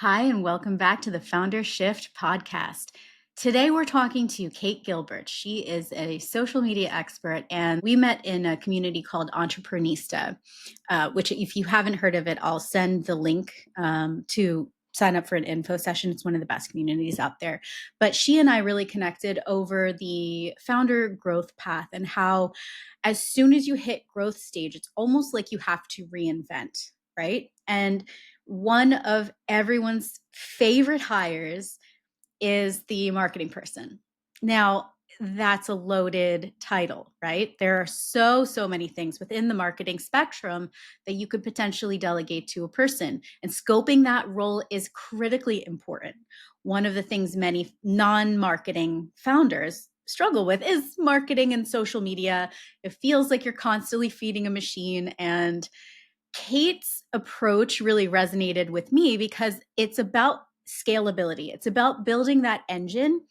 Hi, and welcome back to the Founder Shift podcast. Today, we're talking to Kate Gilbert. She is a social media expert, and we met in a community called Entreprenista, which, if you haven't heard of it, I'll send the link to sign up for an info session. It's one of the best communities out there. But she and I really connected over the founder growth path and how, as soon as you hit growth stage, it's almost like you have to reinvent, right? And one of everyone's favorite hires is the marketing person. Now, that's a loaded title, right? There are so many things within the marketing spectrum that you could potentially delegate to a person. And scoping that role is critically important. One of the things many non-marketing founders struggle with is marketing and social media. It feels like you're constantly feeding a machine, and Kate's approach really resonated with me because it's about scalability. It's about building that engine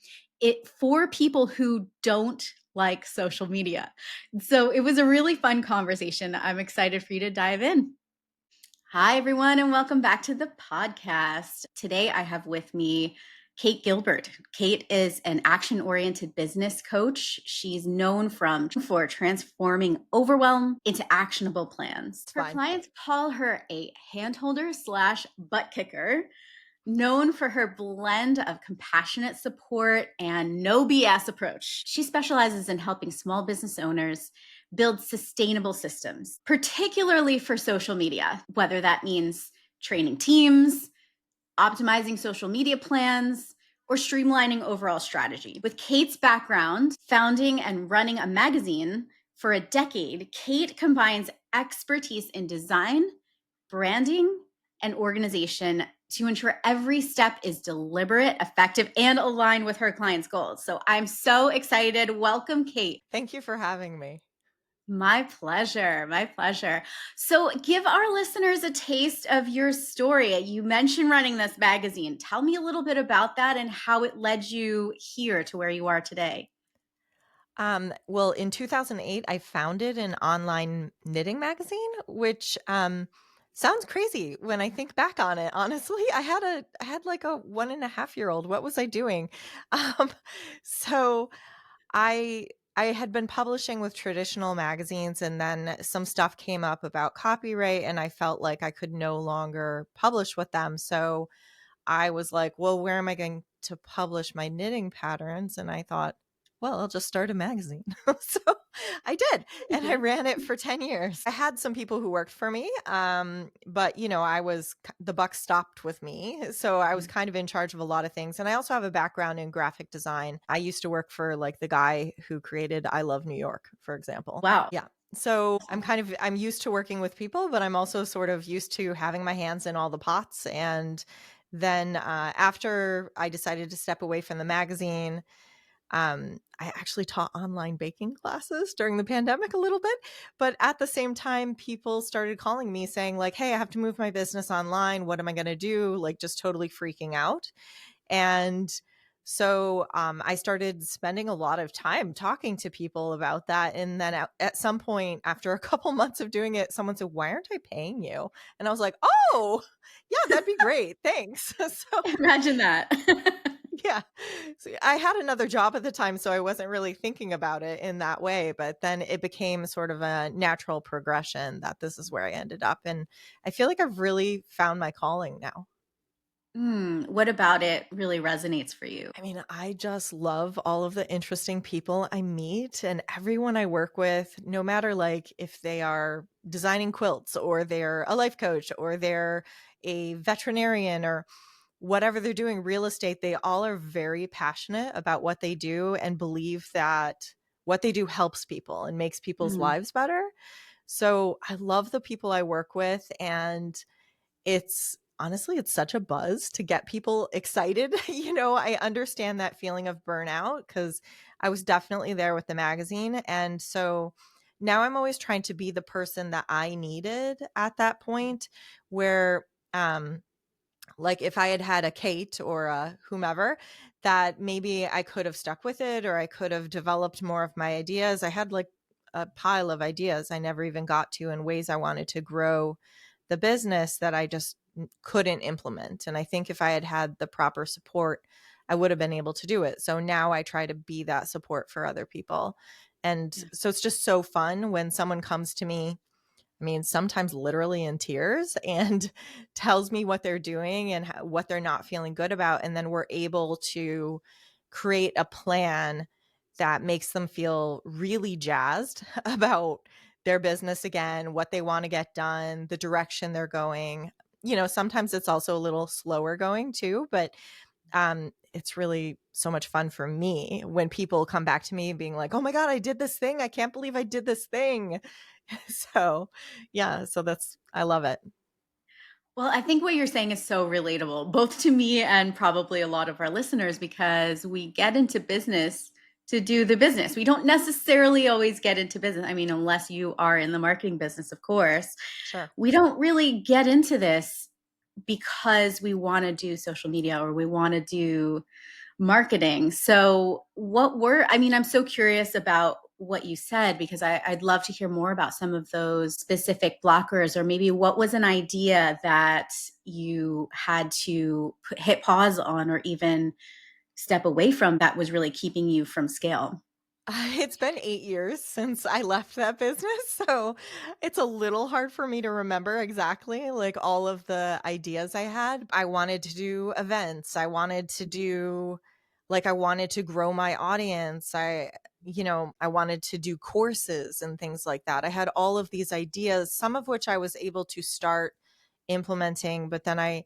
for people who don't like social media. So it was a really fun conversation. I'm excited for you to dive in. Hi, everyone, and welcome back to the podcast. Today, I have with me Kate Gilbert. Kate is an action-oriented business coach. She's known for transforming overwhelm into actionable plans. Her clients call her a handholder slash butt kicker, known for her blend of compassionate support and no BS approach. She specializes in helping small business owners build sustainable systems, particularly for social media, whether that means training teams, optimizing social media plans, or streamlining overall strategy. With Kate's background, founding and running a magazine for a decade, Kate combines expertise in design, branding, and organization to ensure every step is deliberate, effective, and aligned with her clients' goals. So I'm so excited. Welcome, Kate. Thank you for having me. My pleasure. My pleasure. So, give our listeners a taste of your story. You mentioned running this magazine. Tell me a little bit about that and how it led you here to where you are today. Well, in 2008, I founded an online knitting magazine, which sounds crazy when I think back on it. Honestly, I had like a 1.5-year-old. What was I doing? Um, so I I had been publishing with traditional magazines, and then some stuff came up about copyright, and I felt like I could no longer publish with them. So I was like, well, where am I going to publish my knitting patterns? And I thought, well, I'll just start a magazine. So I did. And I ran it for 10 years. I had some people who worked for me. But the buck stopped with me. So I was kind of in charge of a lot of things. And I also have a background in graphic design. I used to work for like the guy who created I Love New York, for example. Wow. Yeah. So I'm used to working with people, but I'm also sort of used to having my hands in all the pots. And then after I decided to step away from the magazine, I actually taught online baking classes during the pandemic a little bit. But at the same time, people started calling me saying like, hey, I have to move my business online. What am I going to do? Like just totally freaking out. And so I started spending a lot of time talking to people about that. And then at some point, after a couple months of doing it, someone said, why aren't I paying you? And I was like, oh, yeah, that'd be great. Thanks. So Imagine that. yeah. So I had another job at the time, so I wasn't really thinking about it in that way. But then it became sort of a natural progression that this is where I ended up. And I feel like I've really found my calling now. What about it really resonates for you? I mean, I just love all of the interesting people I meet and everyone I work with, no matter like if they are designing quilts or they're a life coach or they're a veterinarian or whatever they're doing, real estate, they all are very passionate about what they do and believe that what they do helps people and makes people's Mm. lives better. So I love the people I work with, and it's honestly, it's such a buzz to get people excited. I understand that feeling of burnout because I was definitely there with the magazine. And so now I'm always trying to be the person that I needed at that point where, like if I had had a Kate or a whomever, that maybe I could have stuck with it or I could have developed more of my ideas. I had like a pile of ideas I never even got to in ways I wanted to grow the business that I just couldn't implement. And I think if I had had the proper support, I would have been able to do it. So now I try to be that support for other people. And Yeah. so it's just so fun when someone comes to me, I mean, sometimes literally in tears, and tells me what they're doing and what they're not feeling good about. And then we're able to create a plan that makes them feel really jazzed about their business again, what they want to get done, the direction they're going. Sometimes it's also a little slower going too, but it's really so much fun for me when people come back to me being like, "Oh my God, I did this thing. I can't believe I did this thing." So, yeah, so I love it. Well, I think what you're saying is so relatable, both to me and probably a lot of our listeners, because we get into business to do the business. We don't necessarily always get into business. I mean, unless you are in the marketing business, of course. Sure. We don't really get into this because we want to do social media or we want to do marketing. So, I mean, I'm so curious about what you said because I'd love to hear more about some of those specific blockers, or maybe what was an idea that you had to hit pause on or even step away from that was really keeping you from scale. It's been 8 years since I left that business, so it's a little hard for me to remember exactly, like, all of the ideas I had. I wanted to do events. I wanted to grow my audience. I wanted to do courses and things like that. I had all of these ideas, some of which I was able to start implementing, but then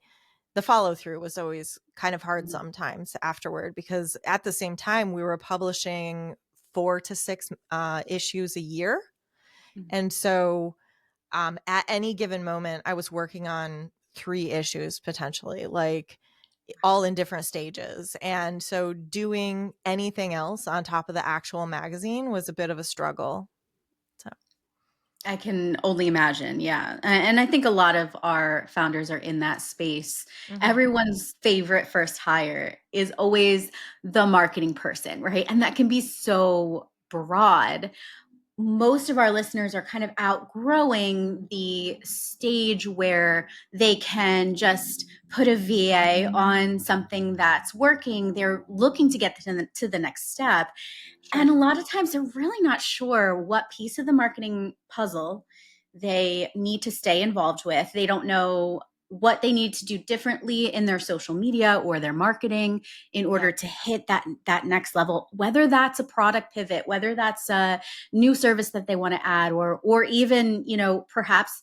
the follow through was always kind of hard sometimes afterward, because at the same time we were publishing 4 to 6 issues a year. Mhm. And so at any given moment, I was working on 3 issues potentially, like all in different stages. And so doing anything else on top of the actual magazine was a bit of a struggle. So, I can only imagine. Yeah. And I think a lot of our founders are in that space. mhm. Everyone's favorite first hire is always the marketing person, right? And that can be so broad. Most of our listeners are kind of outgrowing the stage where they can just put a VA on something that's working. They're looking to get to the next step. And Sure. a lot of times they're really not sure what piece of the marketing puzzle they need to stay involved with. They don't know what they need to do differently in their social media or their marketing in Yeah. order to hit that next level, whether that's a product pivot, whether that's a new service that they want to add, or even, perhaps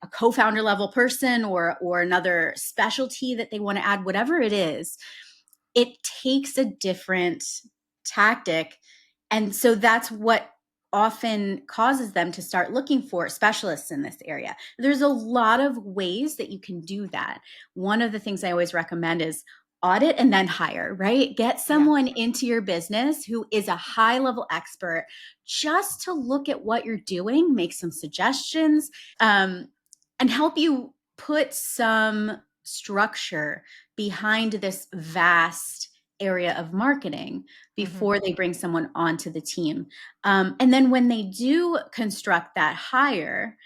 a co-founder level person or another specialty that they want to add, whatever it is. It takes a different tactic. And so that's what often causes them to start looking for specialists in this area. There's a lot of ways that you can do that. One of the things I always recommend is audit and then hire, right? Get Yeah. someone into your business who is a high level expert just to look at what you're doing, make some suggestions, um, and help you put some structure behind this vast area of marketing hmm before they bring someone onto the team. And then when they do construct that hire,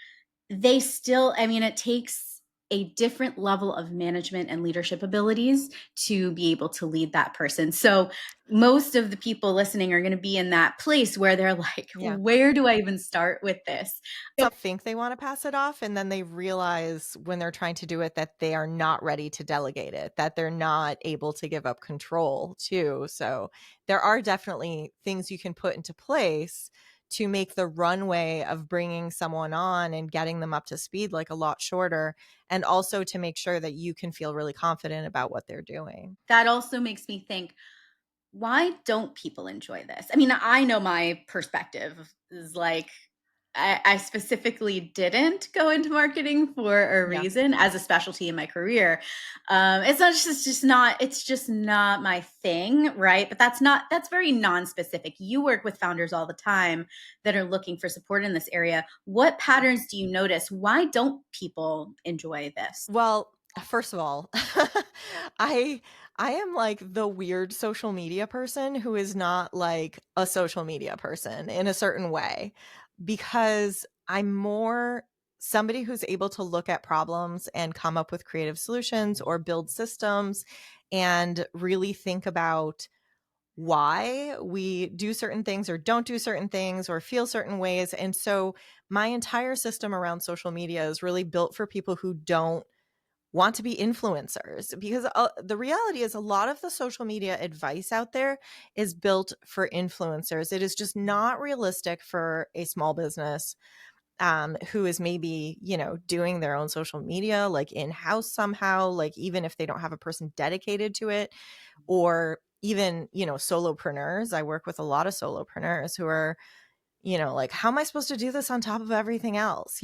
they still, I mean, it takes a different level of management and leadership abilities to be able to lead that person. So most of the people listening are going to be in that place where they're like, Yeah. where do I even start with this? Some think they want to pass it off, and then they realize when they're trying to do it that they are not ready to delegate it, that they're not able to give up control too. So there are definitely things you can put into place to make the runway of bringing someone on and getting them up to speed like a lot shorter, and also to make sure that you can feel really confident about what they're doing. That also makes me think, why don't people enjoy this? I mean, I know my perspective is like, I specifically didn't go into marketing for a Yeah. reason as a specialty in my career. It's just not my thing, right? But that's very non-specific. You work with founders all the time that are looking for support in this area. What patterns do you notice? Why don't people enjoy this? Well, first of all, I I am like the weird social media person who is not like a social media person in a certain way, because I'm more somebody who's able to look at problems and come up with creative solutions or build systems and really think about why we do certain things or don't do certain things or feel certain ways. And so my entire system around social media is really built for people who don't want to be influencers, because the reality is a lot of the social media advice out there is built for influencers. It is just not realistic for a small business who is maybe, doing their own social media, like in-house somehow, like even if they don't have a person dedicated to it, or even, solopreneurs. I work with a lot of solopreneurs who are, like, how am I supposed to do this on top of everything else?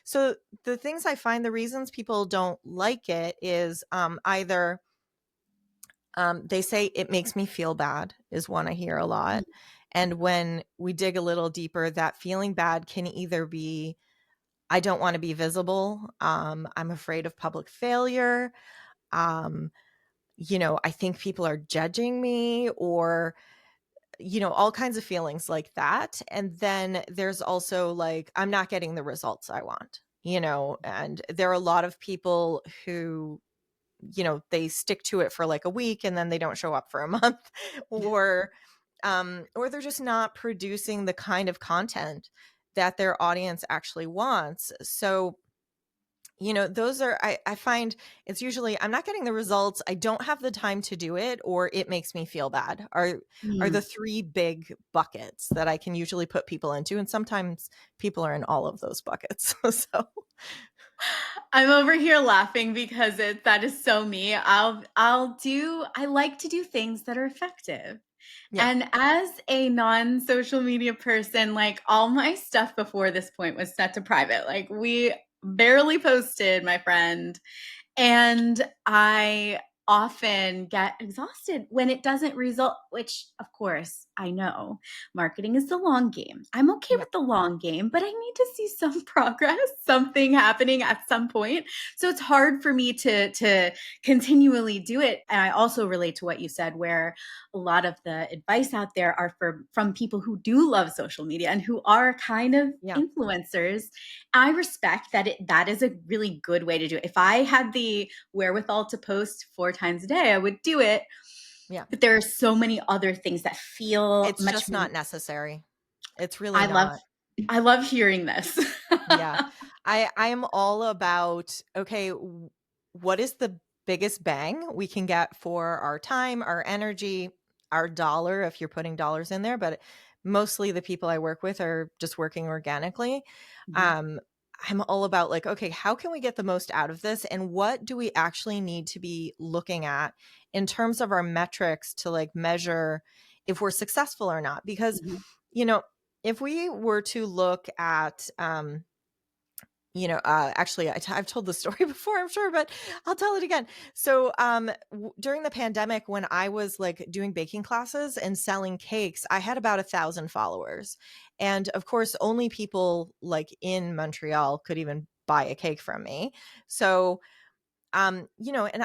So the things I find, the reasons people don't like it is either they say it makes me feel bad, is one I hear a lot. And when we dig a little deeper, that feeling bad can either be, I don't want to be visible. I'm afraid of public failure. Um, I think people are judging me, or, all kinds of feelings like that. And then there's also like, I'm not getting the results I want, and there are a lot of people who, they stick to it for like a week and then they don't show up for a month, or they're just not producing the kind of content that their audience actually wants. So, those are, I find it's usually, I'm not getting the results, I don't have the time to do it, or it makes me feel bad, are the Mm. three big buckets that I can usually put people into. And sometimes people are in all of those buckets. So I'm over here laughing because that is so me. I like to do things that are effective. yeah, And as a non-social media person, like all my stuff before this point was set to private. Like we barely posted, my friend. And I often get exhausted when it doesn't result, which of course I know marketing is the long game. I'm okay yeah, with the long game, but I need to see some progress, something happening at some point. So it's hard for me to continually do it. And I also relate to what you said, where a lot of the advice out there are from people who do love social media and who are kind of yeah, influencers. I respect that is a really good way to do it. If I had the wherewithal to post 4 times a day, I would do it. yeah. But there are so many other things that feel It's much just more. not necessary. It's really I love not. I love hearing this. Yeah. I am all about, okay, what is the biggest bang we can get for our time, our energy, our dollar, if you're putting dollars in there, but mostly the people I work with are just working organically. Mhm, Um, I'm all about like, okay, how can we get the most out of this? And what do we actually need to be looking at in terms of our metrics to like measure if we're successful or not? Because, mhm, you know, if we were to look at, actually, I've told the story before, I'm sure, but I'll tell it again. So, during the pandemic, when I was like doing baking classes and selling cakes, I had about 1,000 followers, and of course, only people like in Montreal could even buy a cake from me. So, and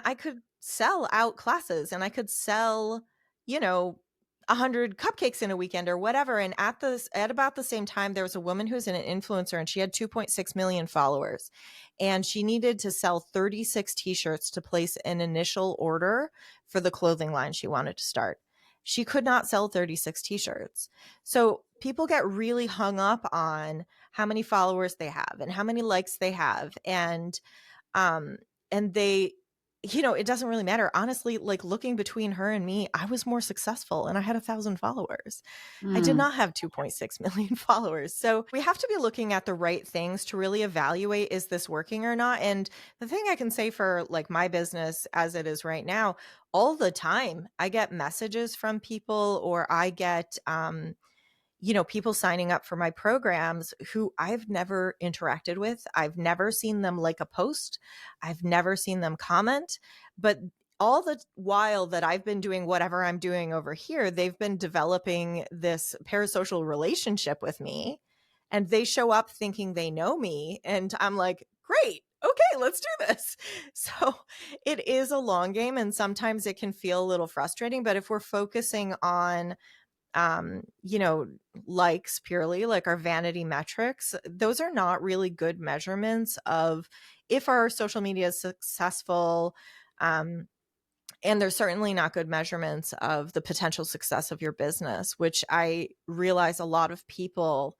I could sell out classes and I could sell, you know, 100 cupcakes in a weekend or whatever. And at about the same time, there was a woman who's an influencer and she had 2.6 million followers. And she needed to sell 36 t-shirts to place an initial order for the clothing line she wanted to start. She could not sell 36 t-shirts. So people get really hung up on how many followers they have and how many likes they have. Um, and they, it doesn't really matter. Honestly, like looking between her and me, I was more successful and I had 1,000 followers. I did mm, not have 2.6 million followers. So we have to be looking at the right things to really evaluate, is this working or not? And the thing I can say for like my business as it is right now, all the time, I get messages from people, or I get, people signing up for my programs who I've never interacted with. I've never seen them like a post. I've never seen them comment. But all the while that I've been doing whatever I'm doing over here, they've been developing this parasocial relationship with me. And they show up thinking they know me. And I'm like, great. Okay, let's do this. So it is a long game. And sometimes it can feel a little frustrating. But if we're focusing on you know, likes purely, like our vanity metrics, those are not really good measurements of if our social media is successful. And they're certainly not good measurements of the potential success of your business, which I realize a lot of people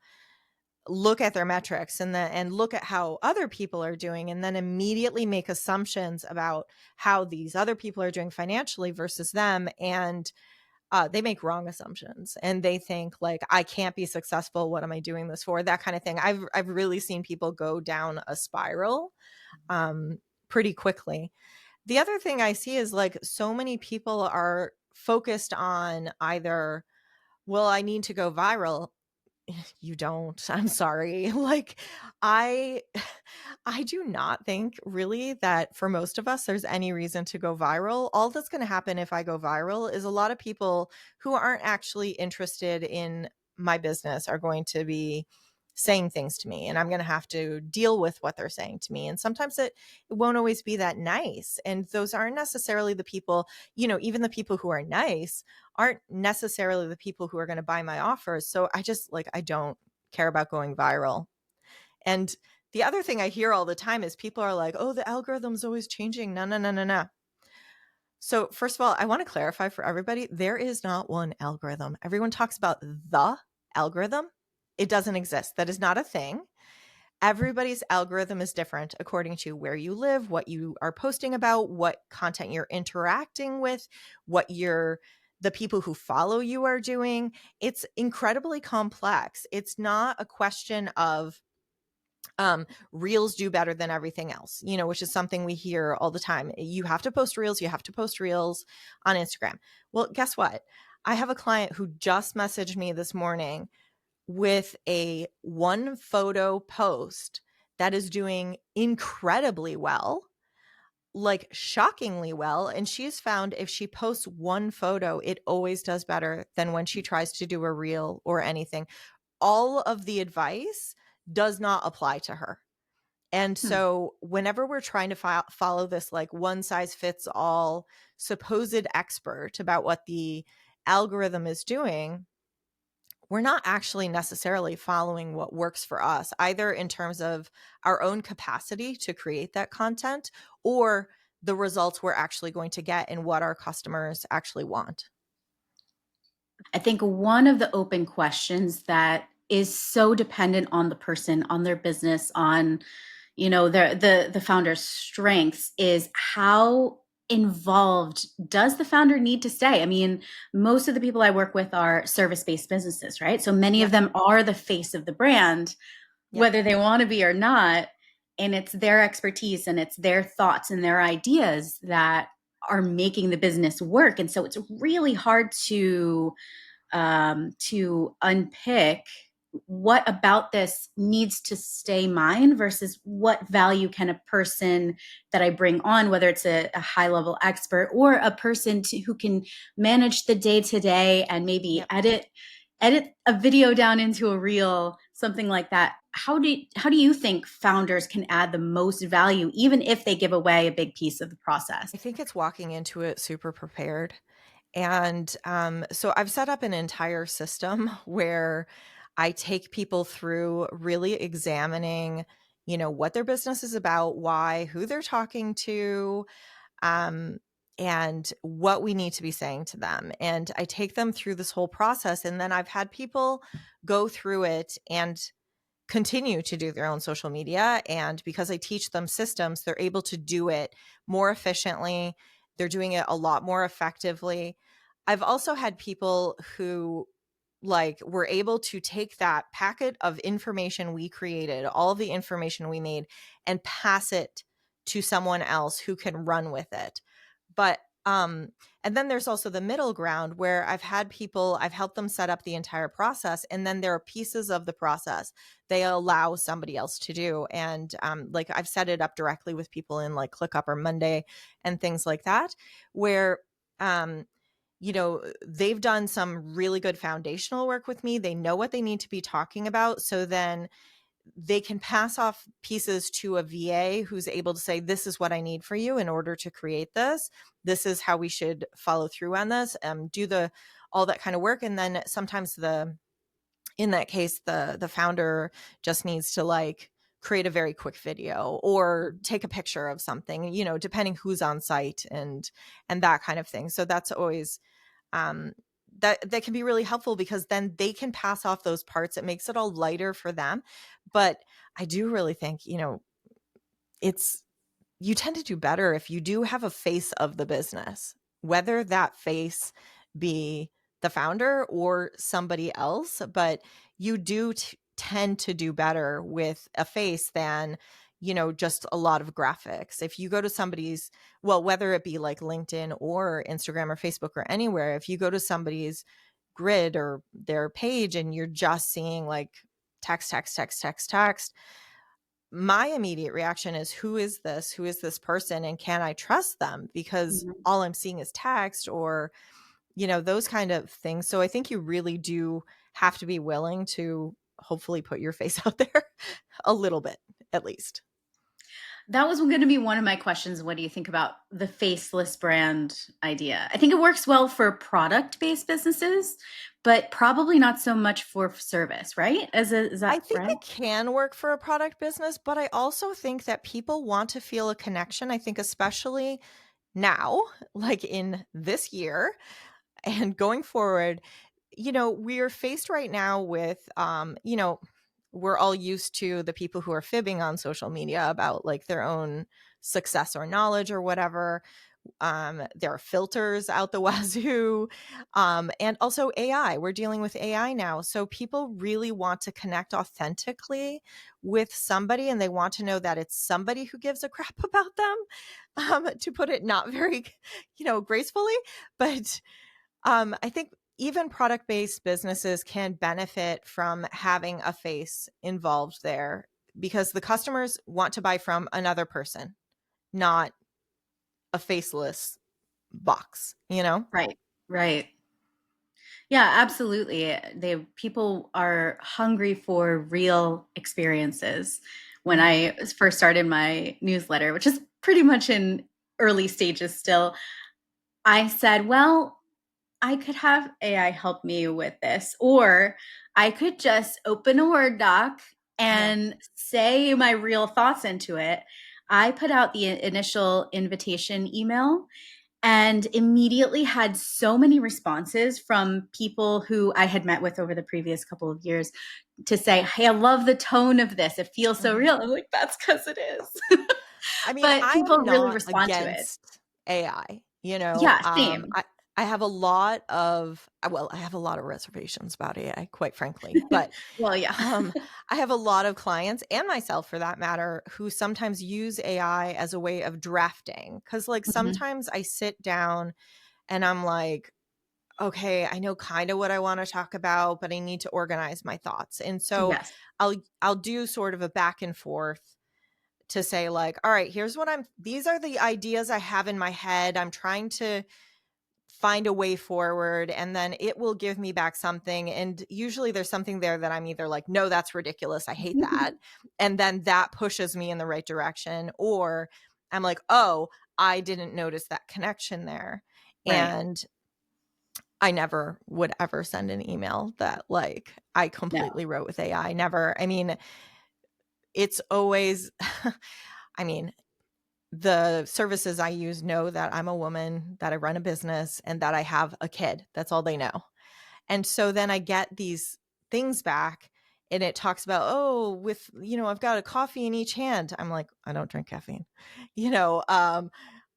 look at their metrics and look at how other people are doing and then immediately make assumptions about how these other people are doing financially versus them. And they make wrong assumptions and they think like, I can't be successful. What am I doing this for? That kind of thing. I've really seen people go down a spiral pretty quickly. The other thing I see is like so many people are focused on either, well, I need to go viral. You don't. I'm sorry. Like I I do not think really that for most of us there's any reason to go viral. All that's going to happen if I go viral is a lot of people who aren't actually interested in my business are going to be saying things to me and I'm going to have to deal with what they're saying to me. And sometimes it won't always be that nice. And those aren't necessarily the people, even the people who are nice aren't necessarily the people who are going to buy my offers. So I just like, I don't care about going viral. And the other thing I hear all the time is people are like, oh, the algorithm's always changing. No, no, no, no, no. So first of all, I want to clarify for everybody, there is not one algorithm. Everyone talks about the algorithm. It doesn't exist. That is not a thing. Everybody's algorithm is different according to where you live, what you are posting about, what content you're interacting with, what the people who follow you are doing. It's incredibly complex. It's not a question of reels do better than everything else, which is something we hear all the time. You have to post reels, on Instagram. Well, guess what? I have a client who just messaged me this morning with a one photo post that is doing incredibly well, like shockingly well. And she's found if she posts one photo, it always does better than when she tries to do a reel or anything. All of the advice does not apply to her. And Hmm. so whenever we're trying to follow this like one size fits all supposed expert about what the algorithm is doing, we're not actually necessarily following what works for us, either in terms of our own capacity to create that content or the results we're actually going to get and what our customers actually want. I think one of the open questions that is so dependent on the person, on their business, on the founder's strengths is how involved does the founder need to stay? I mean, most of the people I work with are service-based businesses, right? So many of Yep. them are the face of the brand, Yep. whether they want to be or not. And it's their expertise and it's their thoughts and their ideas that are making the business work. And so it's really hard to unpick what about this needs to stay mine versus what value can a person that I bring on, whether it's a high level expert or a person who can manage the day to day and maybe Yep. edit a video down into a reel, something like that. How do you think founders can add the most value, even if they give away a big piece of the process? I think it's walking into it super prepared. And so I've set up an entire system where I take people through really examining, what their business is about, why, who they're talking to, um, and what we need to be saying to them. And I take them through this whole process. And then I've had people go through it and continue to do their own social media. And because I teach them systems, they're able to do it more efficiently. They're doing it a lot more effectively. I've also had people who like were able to take that packet of information we created, all of the information we made, and pass it to someone else who can run with it. But and then there's also the middle ground where I've helped them set up the entire process, and then there are pieces of the process they allow somebody else to do. And like I've set it up directly with people in like ClickUp or Monday and things like that, where they've done some really good foundational work with me. They know what they need to be talking about. So then they can pass off pieces to a VA who's able to say, this is what I need for you in order to create this. This is how we should follow through on this. Do all that kind of work. And then sometimes in that case, the founder just needs to like create a very quick video or take a picture of something, depending who's on site and that kind of thing. So that's always um, that can be really helpful because then they can pass off those parts. It makes it all lighter for them. But I do really think, it's you tend to do better if you do have a face of the business, whether that face be the founder or somebody else. But you do tend to do better with a face than, just a lot of graphics. If you go to somebody's, well, whether it be like LinkedIn or Instagram or Facebook or anywhere, if you go to somebody's grid or their page and you're just seeing like text, text, text, text, text, my immediate reaction is, who is this? Who is this person? And can I trust them? Because Mhm. all I'm seeing is text or, those kind of things. So I think you really do have to be willing to hopefully put your face out there a little bit, at least. That was going to be one of my questions. What do you think about the faceless brand idea? I think it works well for product based businesses, but probably not so much for service, right? Is I that think right? it can work for a product business, but I also think that people want to feel a connection. I think, especially now, like in this year, and going forward, we're faced right now with, we're all used to the people who are fibbing on social media about like their own success or knowledge or whatever. There are filters out the wazoo. And also AI. We're dealing with AI now. So people really want to connect authentically with somebody and they want to know that it's somebody who gives a crap about them. To put it not very, gracefully. But I think even product based businesses can benefit from having a face involved there because the customers want to buy from another person, not a faceless box, you know? Right. Right. Yeah, absolutely. People are hungry for real experiences. When Mhm. I first started my newsletter, which is pretty much in early stages still, I said, well, I could have AI help me with this, or I could just open a Word doc Yeah. and say my real thoughts into it. I put out the initial invitation email and immediately had so many responses from people who I had met with over the previous couple of years to say, hey, I love the tone of this. It feels so Mhm. real. I'm like, that's because it is. I mean, But I people am really not respond to it. against AI, Yeah, same. I have a lot of well, I have a lot of reservations about AI, quite frankly, but Well, yeah. um, I have a lot of clients and myself for that matter who sometimes use AI as a way of drafting. Cause like Mhm. sometimes I sit down and I'm like, okay, I know kind of what I want to talk about, but I need to organize my thoughts. And so Yes. I'll do sort of a back and forth to say like, all right, these are the ideas I have in my head. I'm trying to find a way forward and then it will give me back something, and usually there's something there that I'm either like, no, that's ridiculous, I hate that, and then that pushes me in the right direction, or I'm like, oh, I didn't notice that connection there. Right. And I never would ever send an email that like I No. completely wrote with AI. Never. I mean, it's always I mean, the services I use know that I'm a woman, that I run a business, and that I have a kid. That's all they know. And so then I get these things back and it talks about, oh, I've got a coffee in each hand. I'm like, I don't drink caffeine. You know,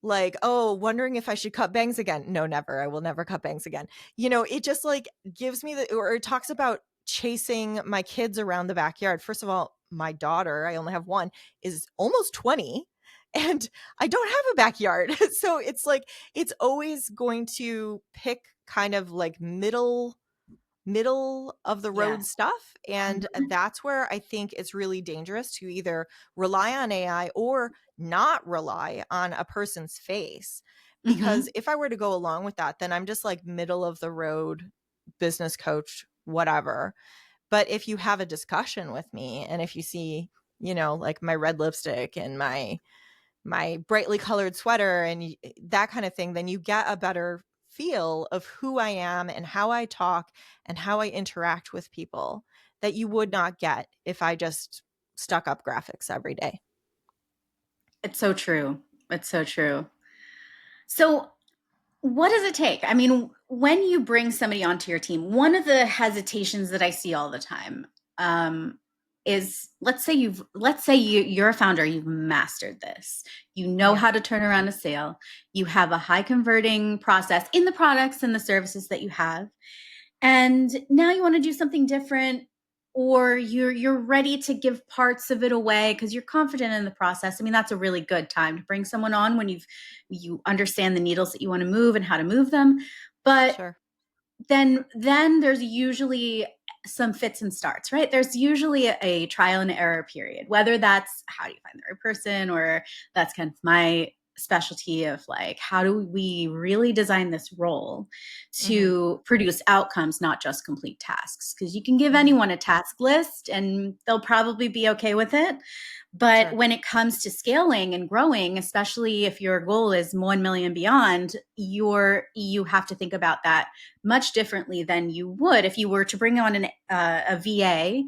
like, oh, wondering if I should cut bangs again. No, never. I will never cut bangs again. It just like gives me or it talks about chasing my kids around the backyard. First of all, my daughter, I only have one, is almost 20 and I don't have a backyard. So it's like, it's always going to pick kind of like middle of the road Yes. stuff. And Mhm. that's where I think it's really dangerous to either rely on AI or not rely on a person's face. Because Mhm. if I were to go along with that, then I'm just like middle of the road business coach, whatever. But if you have a discussion with me and if you see, like my red lipstick and my brightly colored sweater and that kind of thing, then you get a better feel of who I am and how I talk and how I interact with people that you would not get if I just stuck up graphics every day. It's so true. It's so true. So, what does it take? I mean, when you bring somebody onto your team, one of the hesitations that I see all the time um, is, you're a founder, you've mastered this, you know Yeah. how to turn around a sale, you have a high converting process in the products and the services that you have, and now you want to do something different, or you're ready to give parts of it away because you're confident in the process. I mean, that's a really good time to bring someone on when you understand the needles that you want to move and how to move them. But Sure. then there's usually some fits and starts, right? There's usually a trial and error period, whether that's how do you find the right person, or that's kind of my specialty of like, how do we really design this role Mhm. to produce outcomes, not just complete tasks? Because you can give Mhm. anyone a task list and they'll probably be okay with it. But Sure. when it comes to scaling and growing, especially if your goal is 1 million beyond, you have to think about that much differently than you would if you were to bring on a VA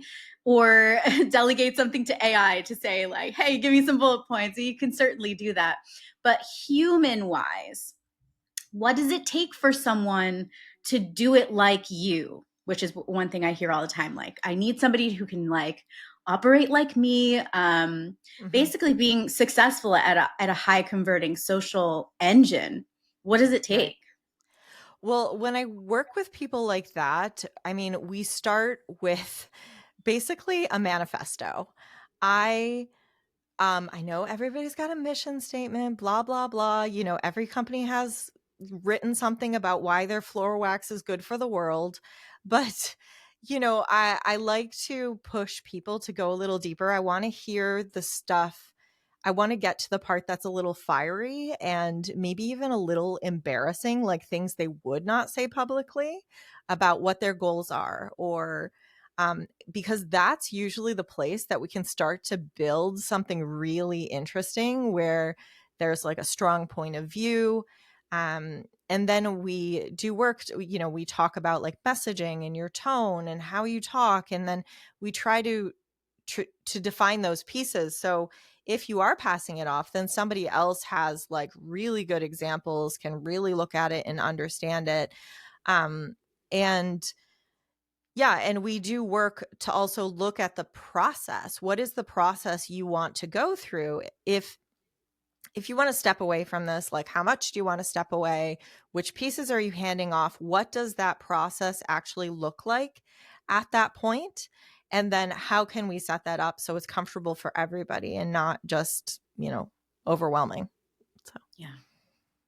or delegate something to AI to say, like, hey, give me some bullet points. You can certainly do that. But human wise, what does it take for someone to do it like you? Which is one thing I hear all the time. Like, I need somebody who can like operate like me. Mhm. Basically, being successful at a high converting social engine. What does it Right. take? Well, when I work with people like that, I mean, we start with basically a manifesto. I I know everybody's got a mission statement, blah blah blah. You know, every company has written something about why their floor wax is good for the world, but I like to push people to go a little deeper. I want to hear the stuff. I want to get to the part that's a little fiery and maybe even a little embarrassing, like things they would not say publicly about what their goals are, or because that's usually the place that we can start to build something really interesting where there's like a strong point of view. And then we do work, we talk about like messaging and your tone and how you talk. And then we try to define those pieces. So if you are passing it off, then somebody else has like really good examples, can really look at it and understand it. And yeah, and we do work to also look at the process. What is the process you want to go through? If you want to step away from this, like how much do you want to step away? Which pieces are you handing off? What does that process actually look like at that point? And then how can we set that up so it's comfortable for everybody and not just, overwhelming? So, Yeah.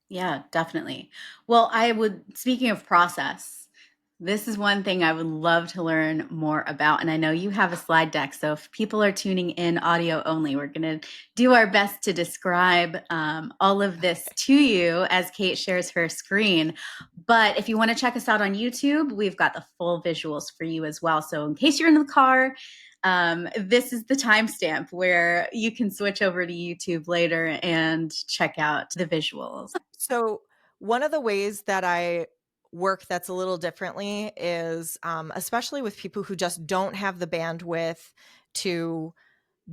Yeah, definitely. Well, speaking of process, this is one thing I would love to learn more about. And I know you have a slide deck. So if people are tuning in audio only, we're going to do our best to describe all of this to you as Kate shares her screen. But if you want to check us out on YouTube, we've got the full visuals for you as well. So in case you're in the car, this is the timestamp where you can switch over to YouTube later and check out the visuals. So one of the ways that I work that's a little differently is, especially with people who just don't have the bandwidth to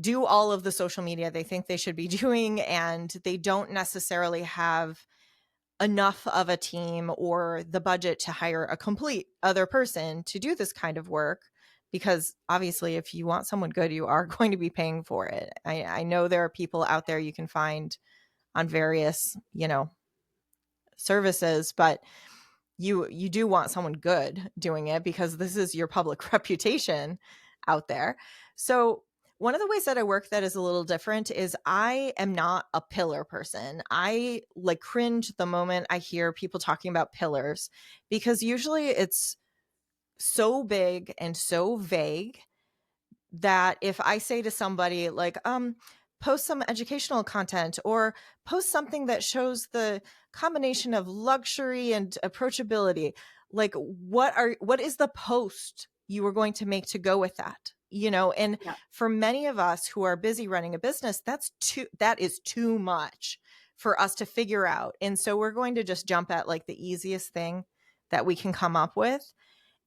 do all of the social media they think they should be doing, and they don't necessarily have enough of a team or the budget to hire a complete other person to do this kind of work. Because obviously, if you want someone good, you are going to be paying for it. I know there are people out there you can find on various, services, but you do want someone good doing it because this is your public reputation out there. So one of the ways that I work that is a little different is I am not a pillar person. I like cringe the moment I hear people talking about pillars because usually it's so big and so vague that if I say to somebody like, post some educational content or post something that shows the combination of luxury and approachability, like what is the post you are going to make to go with that? And Yeah. for many of us who are busy running a business, that is too much for us to figure out. And so we're going to just jump at like the easiest thing that we can come up with.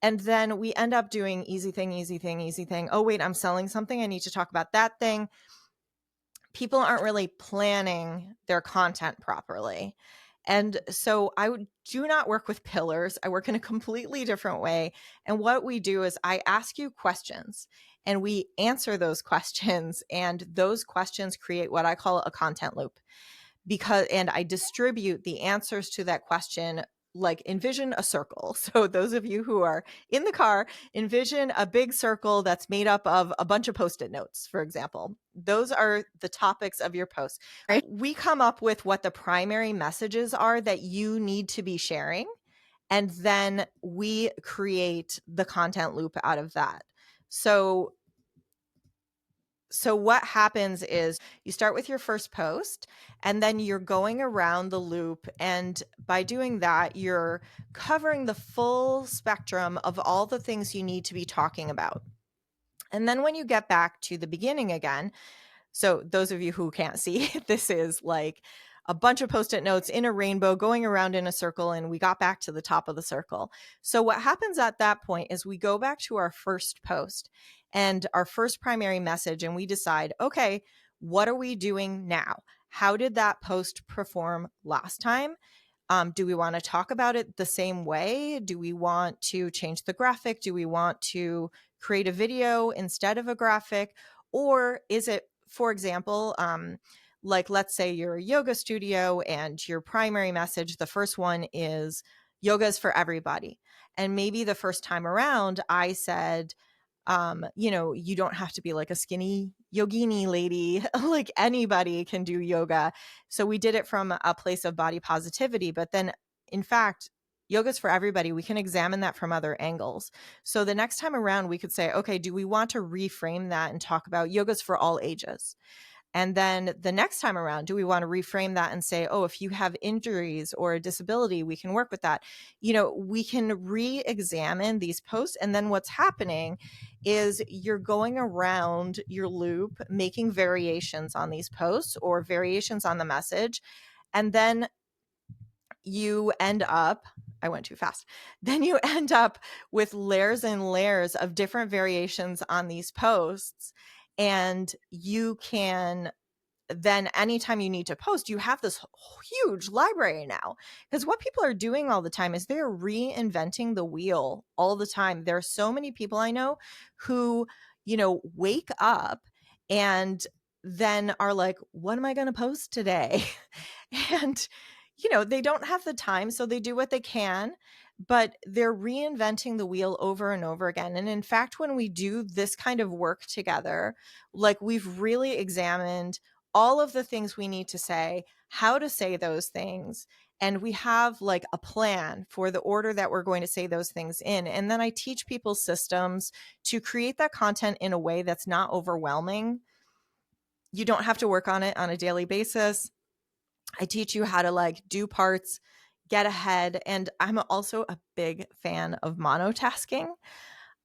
And then we end up doing easy thing, easy thing, easy thing. Oh, wait, I'm selling something. I need to talk about that thing. People aren't really planning their content properly. And so do not work with pillars. I work in a completely different way. And what we do is I ask you questions and we answer those questions. And those questions create what I call a content loop, and I distribute the answers to that question. Like, envision a circle. So those of you who are in the car, envision a big circle that's made up of a bunch of Post-it notes, for example. Those are the topics of your post. Right. We come up with what the primary messages are that you need to be sharing, and then we create the content loop out of that. So what happens is you start with your first post and then you're going around the loop. And by doing that, you're covering the full spectrum of all the things you need to be talking about. And then when you get back to the beginning again, so those of you who can't see, this is like a bunch of Post-it notes in a rainbow going around in a circle, and we got back to the top of the circle. So what happens at that point is we go back to our first post and our first primary message, and we decide, okay, what are we doing now? How did that post perform last time? Do we want to talk about it the same way? Do we want to change the graphic? Do we want to create a video instead of a graphic? Or is it, for example, like let's say you're a yoga studio and your primary message, the first one is yoga is for everybody. And maybe the first time around, I said, you don't have to be like a skinny yogini lady. Like anybody can do yoga. So we did it from a place of body positivity. But then, in fact, yoga's for everybody. We can examine that from other angles. So the next time around, we could say, okay, do we want to reframe that and talk about yoga's for all ages? And then the next time around, do we want to reframe that and say, oh, if you have injuries or a disability, we can work with that. We can re-examine these posts. And then what's happening is you're going around your loop, making variations on these posts or variations on the message. And then you end up, I went too fast. Then you end up with layers and layers of different variations on these posts. And you can then anytime you need to post, you have this huge library now. Because what people are doing all the time is they're reinventing the wheel all the time. There are so many people I know who, wake up and then are like, what am I going to post today? And, they don't have the time, so they do what they can, but they're reinventing the wheel over and over again. And in fact, when we do this kind of work together, like we've really examined all of the things we need to say, how to say those things. And we have like a plan for the order that we're going to say those things in. And then I teach people systems to create that content in a way that's not overwhelming. You don't have to work on it on a daily basis. I teach you how to like do parts, get ahead. And I'm also a big fan of monotasking.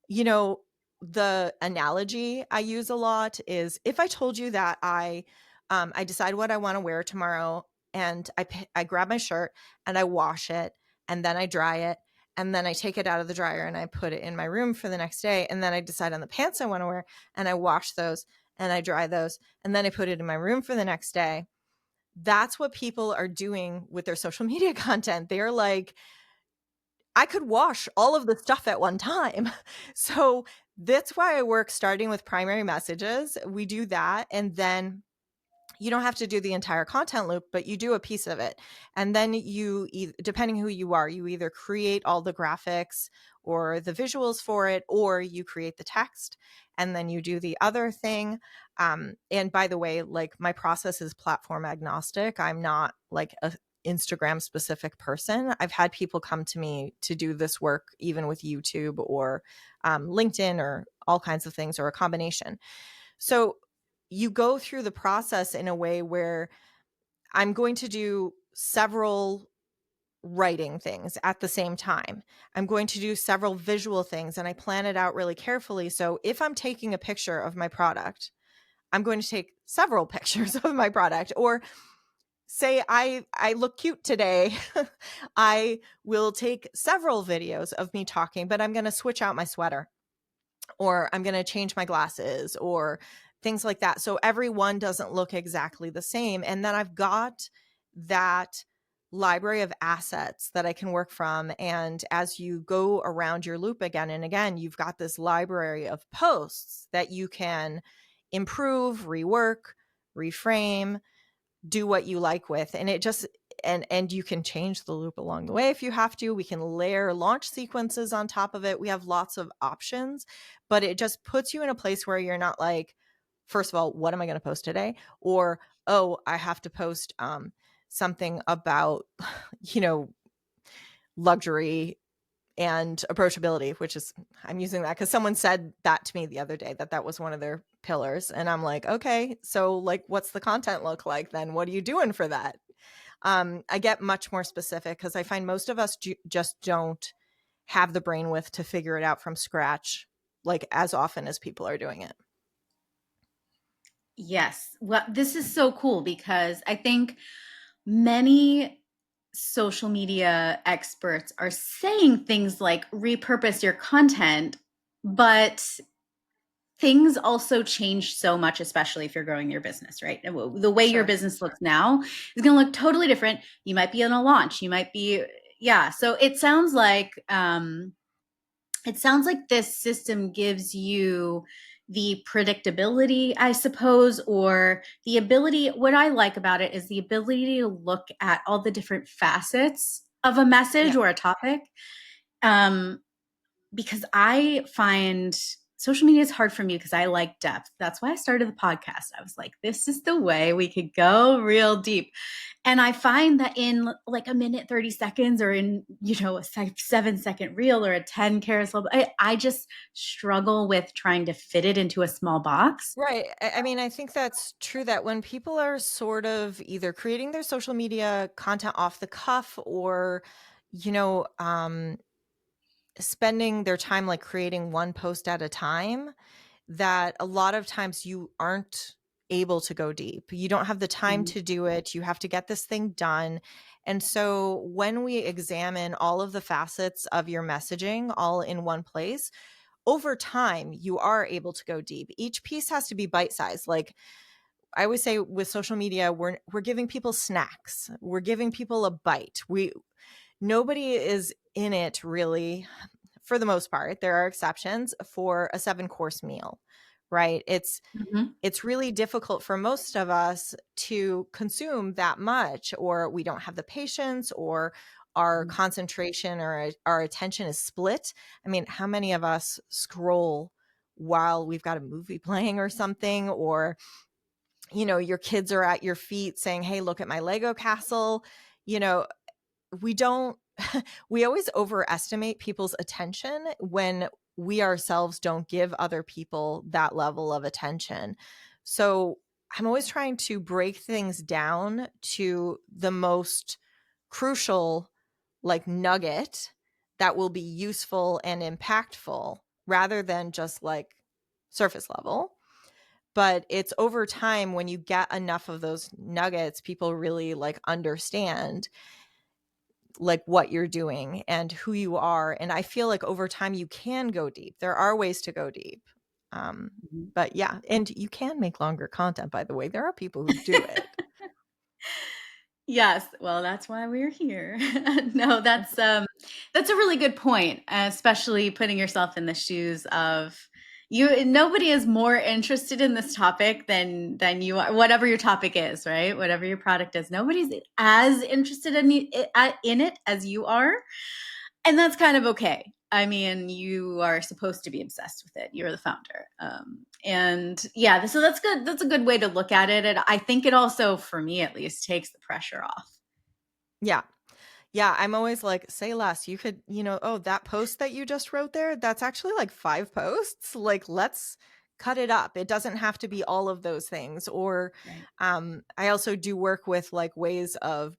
You know, the analogy I use a lot is if I told you that I decide what I want to wear tomorrow and I grab my shirt and I wash it and then I dry it and then I take it out of the dryer and I put it in my room for the next day and then I decide on the pants I want to wear and I wash those and I dry those and then I put it in my room for the next day. That's what people are doing with their social media content. They're like, I could wash all of the stuff at one time. So that's why I work starting with primary messages. We do that. And then you don't have to do the entire content loop, but you do a piece of it. And then depending who you are, you either create all the graphics or the visuals for it, or you create the text and then you do the other thing. And by the way, like my process is platform agnostic. I'm not like a Instagram specific person. I've had people come to me to do this work, even with YouTube or LinkedIn or all kinds of things or a combination. So you go through the process in a way where I'm going to do several writing things at the same time. I'm going to do several visual things and I plan it out really carefully. So if I'm taking a picture of my product, I'm going to take several pictures of my product. Or say I look cute today, I will take several videos of me talking, but I'm going to switch out my sweater, or I'm going to change my glasses, or things like that. So everyone doesn't look exactly the same. And then I've got that library of assets that I can work from. And as you go around your loop again and again, you've got this library of posts that you can improve, rework, reframe, do what you like with. And it just, and you can change the loop along the way if you have to. We can layer launch sequences on top of it. We have lots of options, but it just puts you in a place where you're not like, first of all, what am I going to post today? Or, oh, I have to post something about, you know, luxury and approachability, which is, I'm using that because someone said that to me the other day, that that was one of their pillars. And I'm like, okay, so like, what's the content look like then? What are you doing for that? I get much more specific because I find most of us just don't have the brain width to figure it out from scratch, like as often as people are doing it. Yes. Well, this is so cool because I think many social media experts are saying things like repurpose your content, but things also change so much, especially if you're growing your business, right? The way your Sure. business looks now is going to look totally different. You might be in a launch, you might be, yeah. So it sounds like this system gives you the predictability, I suppose, or the ability. What I like about it is the ability to look at all the different facets of a message Yeah. or a topic. Um, because I find social media is hard for me because I like depth. That's why I started the podcast. I was like, this is the way we could go real deep. And I find that in like a minute, 30 seconds, or in, a 7-second reel or a 10 carousel, I just struggle with trying to fit it into a small box. Right. I mean, I think that's true that when people are sort of either creating their social media content off the cuff or, you know, spending their time like creating one post at a time, that a lot of times you aren't able to go deep. You don't have the time Mhm. to do it. You have to get this thing done. And so when we examine all of the facets of your messaging all in one place, over time, you are able to go deep. Each piece has to be bite sized. Like I always say with social media, we're giving people snacks. We're giving people a bite. Nobody is in it really, for the most part. There are exceptions for a 7-course meal, right? Mhm. It's really difficult for most of us to consume that much, or we don't have the patience, or our Mhm. concentration or our attention is split. I mean, how many of us scroll while we've got a movie playing or something, or your kids are at your feet saying, hey, look at my Lego castle. you know we don't we always overestimate people's attention when we ourselves don't give other people that level of attention. So I'm always trying to break things down to the most crucial like nugget that will be useful and impactful rather than just like surface level. But it's over time when you get enough of those nuggets, people really like understand like what you're doing and who you are. And I feel like over time you can go deep. There are ways to go deep. Um, Mhm. but yeah, and you can make longer content, by the way. There are people who do it. Yes, well, that's why we're here. No, that's a really good point, especially putting yourself in the shoes of you. Nobody is more interested in this topic than you are, whatever your topic is, right? Whatever your product is. Nobody's as interested in it as you are. And that's kind of okay. I mean, you are supposed to be obsessed with it. You're the founder. And yeah, so that's good. That's a good way to look at it. And I think it also, for me at least, takes the pressure off. Yeah. Yeah, I'm always like, say less. You could, oh, that post that you just wrote there, that's actually like 5 posts. Like, let's cut it up. It doesn't have to be all of those things. Or Right. I also do work with like ways of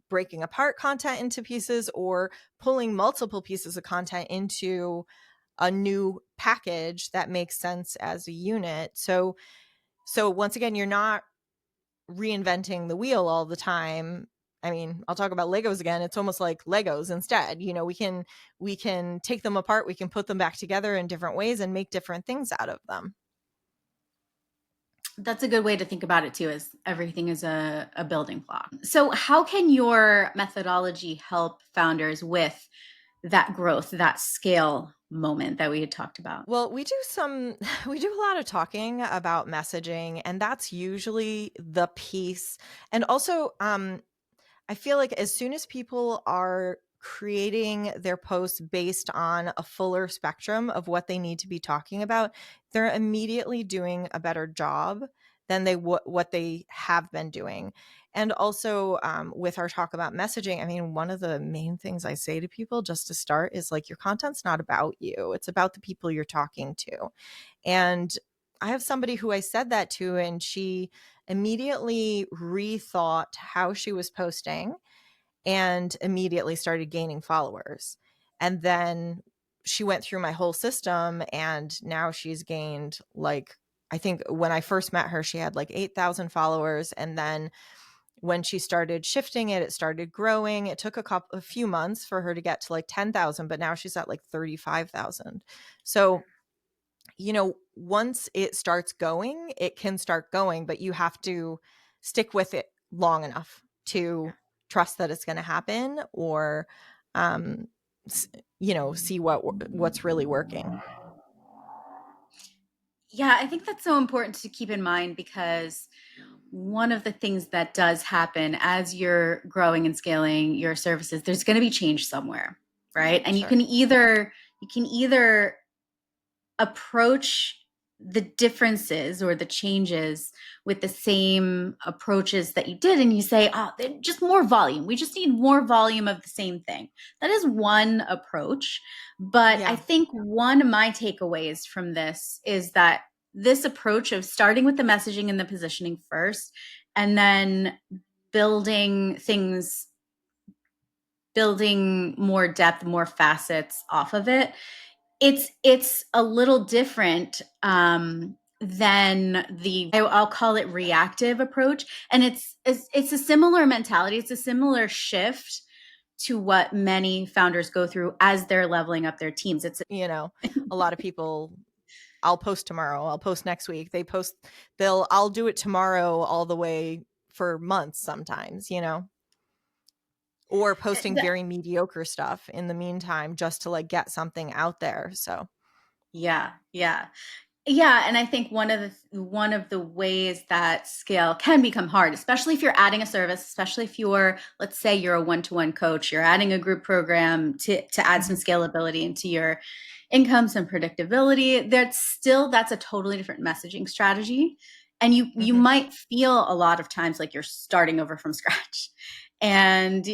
breaking apart content into pieces or pulling multiple pieces of content into a new package that makes sense as a unit. So once again, you're not reinventing the wheel all the time. I mean, I'll talk about Legos again. It's almost like Legos instead. We can take them apart, we can put them back together in different ways and make different things out of them. That's a good way to think about it too, is everything is a building block. So how can your methodology help founders with that growth, that scale moment that we had talked about? Well, we do some we do a lot of talking about messaging, and that's usually the piece. And also, I feel like as soon as people are creating their posts based on a fuller spectrum of what they need to be talking about, they're immediately doing a better job than what they have been doing. And also, with our talk about messaging, I mean, one of the main things I say to people just to start is like, your content's not about you; it's about the people you're talking to. And I have somebody who I said that to, and she immediately rethought how she was posting and immediately started gaining followers. And then she went through my whole system, and now she's gained, like, I think when I first met her, she had like 8,000 followers. And then when she started shifting it, it started growing. It took a few months for her to get to like 10,000, but now she's at like 35,000. So, once it starts going, it can start going, but you have to stick with it long enough to trust that it's going to happen, or, um, see what's really working. Yeah, I think that's so important to keep in mind, because one of the things that does happen as you're growing and scaling your services, there's going to be change somewhere, right? And Sure. you can either approach the differences or the changes with the same approaches that you did, and you say, oh, just more volume, we just need more volume of the same thing. That is one approach. But I Yeah. think one of my takeaways from this is that this approach of starting with the messaging and the positioning first, and then building things, building more depth, more facets off of it, it's a little different than I'll call it reactive approach. And it's a similar mentality, it's a similar shift to what many founders go through as they're leveling up their teams. It's A lot of people, I'll post tomorrow, I'll post next week. I'll do it tomorrow all the way for months sometimes, or posting very mediocre stuff in the meantime just to like get something out there. So, yeah, yeah. Yeah, and I think one of the ways that scale can become hard, especially if you're adding a service, especially if let's say you're a one-to-one coach, you're adding a group program to add some mhm. scalability into your income, some predictability. That's a totally different messaging strategy. And you Mhm. might feel a lot of times like you're starting over from scratch. And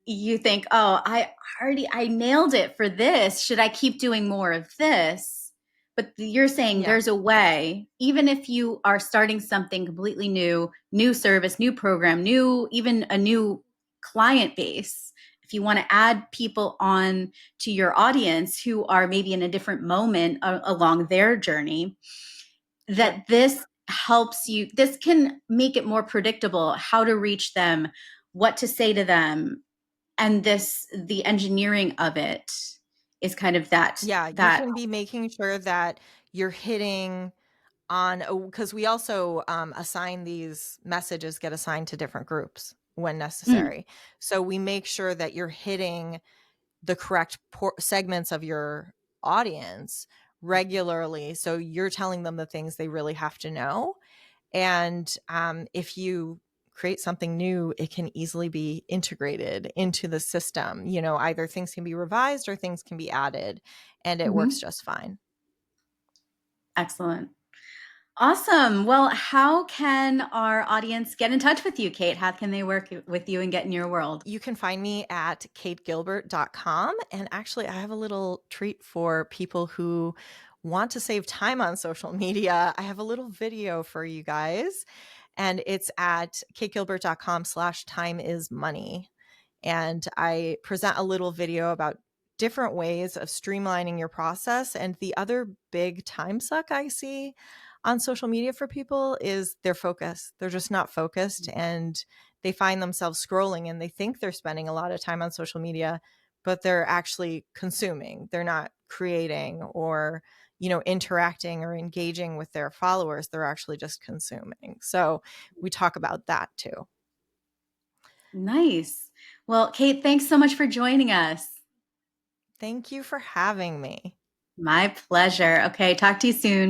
you think, "Oh, I nailed it for this. Should I keep doing more of this?" But you're saying Yeah. there's a way, even if you are starting something completely new, new service, new program, even a new client base. If you want to add people on to your audience who are maybe in a different moment along their journey, Sure. that this can make it more predictable how to reach them, what to say to them. And the engineering of it is kind of Yeah, you that. can be making sure that you're hitting on, because we also, assign these messages get assigned to different groups when Mm, necessary. So we make sure that you're hitting the correct segments of your audience regularly. So you're telling them the things they really have to know. And, if you create something new, it can easily be integrated into the system. Either things can be revised or things can be added, and it works mhm. just fine. Excellent. Awesome. Well, how can our audience get in touch with you, Kate? How can they work with you and get in your world? You can find me at kategilbert.com. And actually, I have a little treat for people who want to save time on social media. I have a little video for you guys, and it's at kategilbert.com/time is money. And I present a little video about different ways of streamlining your process. And the other big time suck I see on social media for people is their focus. They're just not focused, and they find themselves scrolling and they think they're spending a lot of time on social media, but they're actually consuming. They're not creating or, interacting or engaging with their followers. They're actually just consuming. So we talk about that too. Nice. Well, Kate, thanks so much for joining us. Thank you for having me. My pleasure. Okay, talk to you soon.